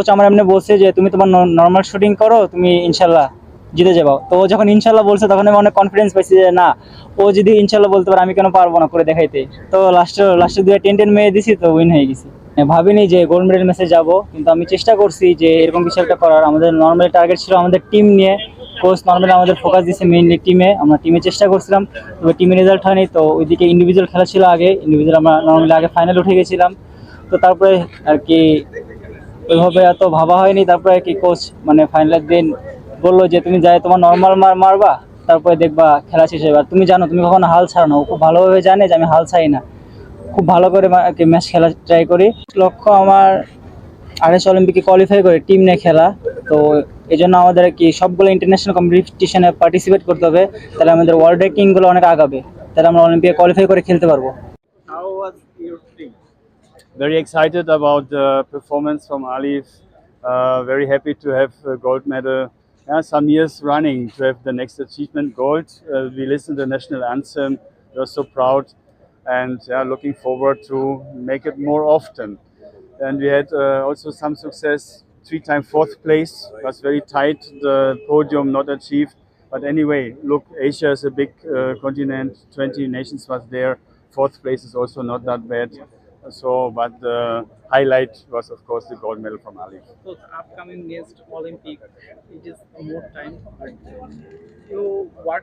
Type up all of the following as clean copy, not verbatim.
Coach আমার এমনি বলছে যে তুমি তোমার নর্মাল শুটিং করো, তুমি ইনশাল্লাহ জিতে যাবো। তো ও যখন ইনশাল্লাহ বলছে তখন আমি অনেক কনফিডেন্স পাইছি যে না, ও যদি ইনশাল্লাহ বলতে পারে আমি কেন পারবো না করে দেখাইতে। তো লাস্টে 2 টেন মেরে দিছি, তো উইন হয়ে গেছি। ভাবিনি যে গোল্ড মেডেল ম্যাচে যাবো, কিন্তু আমি চেষ্টা করছি যে এরকম কিছু একটা করার। আমাদের নর্মালি টার্গেট ছিল আমাদের টিম নিয়ে, কোচ নর্মালি আমাদের ফোকাস দিচ্ছে মেইনলি টিমে। আমরা টিমে চেষ্টা করছিলাম, তবে টিমে রেজাল্ট হয়নি। তো ওইদিকে ইন্ডিভিজুয়াল খেলা ছিল, আগে ইন্ডিভিজুয়াল আমরা নর্মালি আগে ফাইনাল উঠে গেছিলাম। তো তারপরে আর কি ওইভাবে এত ভাবা হয়নি। তারপরে কি কোচ মানে ফাইনালের দিন বললো যে তুমি যাই তোমার নর্মাল মারবা, তারপরে দেখবা খেলা শেষ হবে। আর তুমি জানো তুমি কখনো হাল ছাড়ো না, ও খুব ভালোভাবে জানে যে আমি হাল ছাড়ি না, খুব ভালো করে ম্যাচ খেলা ট্রাই করি। লক্ষ্য আমার আরএস অলিম্পিকে কোয়ালিফাই করে টিম নিয়ে খেলা। তো এই জন্য আমাদের কি সবগুলো ইন্টারন্যাশনাল কম্পিটিশনে পার্টিসিপেট করতে হবে, তাহলে আমাদের ওয়ার্ল্ড র্যাঙ্কিংগুলো অনেক আগাবে, তাহলে আমরা অলিম্পিকে কোয়ালিফাই করে খেলতে পারবো। How was your team? Very excited about the performance from Alif. Very happy to have a gold medal. Yeah, some years running to have the next achievement gold. We listened to the national anthem. We are so proud, and looking forward to make it more often. And we had also some success. 3-time fourth place was very tight. The podium not achieved, but anyway, look, Asia is a big continent. 20 nations was there. Fourth place is also not that bad. So, but the highlight was, of course, the gold medal from Ali. So upcoming next Olympic, it is more time. You what?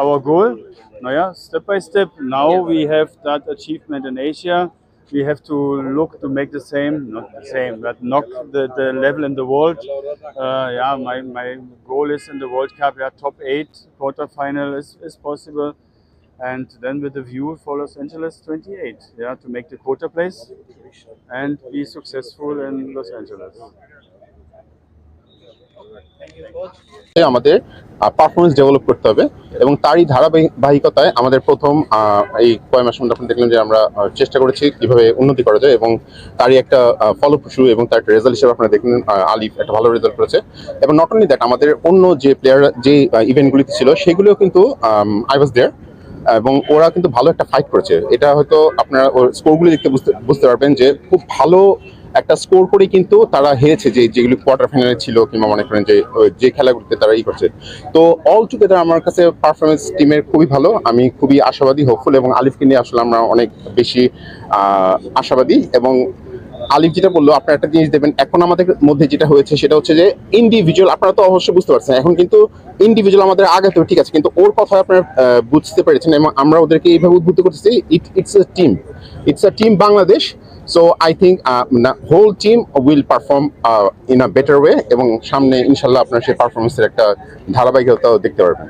Our goal, no, yeah, step by step. Now we have that achievement in Asia. We have to look to make the same, not the same, but knock the level in the world. My goal is in the World Cup, top 8, quarterfinal is possible. And then with the view for Los Angeles 28, to make the quarter place and be successful in Los Angeles. আমাদের performance develop করতে হবে, এবং তারই ধারাবাহিকতায় আমাদের প্রথম এই কয় মাসের মধ্যে আপনি দেখলেন যে আমরা চেষ্টা করেছি কিভাবে উন্নতি করা যায়, এবং তারই একটা ফলপ্রসূ এবং তার একটা রেজাল্ট হিসেবে আপনারা দেখলেন আলিফ একটা ভালো রেজাল্ট করেছে। এবং নট অনলি দ্যাট, আমাদের অন্য যে প্লেয়ার যে ইভেন্টগুলিতে ছিল সেগুলিও কিন্তু আই ওয়াজ দেয়ার, এবং ওরা কিন্তু ভালো একটা ফাইট করেছে। এটা হয়তো আপনারা ওর স্কোরগুলি দেখতে বুঝতে পারবেন যে খুব ভালো একটা স্কোর করে কিন্তু তারা হেরেছে, যেগুলি কোয়ার্টার ফাইনালে ছিল, কিংবা মনে করেন যে খেলাগুলিতে তারা করছে। তো অল টুগেদার আমার কাছে পারফরমেন্স টিমের খুবই ভালো। আমি খুবই আশাবাদী, হোপফুল, এবং আলিফকে নিয়ে আসলে আমরা অনেক বেশি আশাবাদী। এবং আলিফ যেটা বললো, আপনারা একটা জিনিস দেবেন, এখন আমাদের মধ্যে যেটা হয়েছে সেটা হচ্ছে যে ইন্ডিভিজুয়াল, আপনারা তো অবশ্যই বুঝতে পারছেন এখন কিন্তু ইন্ডিভিজুয়াল আমাদের আগে তো ঠিক আছে, কিন্তু ওর কথা আপনারা বুঝতে পেরেছেন, এবং আমরা ওদেরকে এইভাবে উদ্বুদ্ধ করতেছি। It's a team Bangladesh. So I think whole team will perform in a better way, এবং সামনে ইনশাল্লাহ আপনারা সেই পারফরমেন্সের একটা ধারাবাহিকতাও দেখতে পারবেন।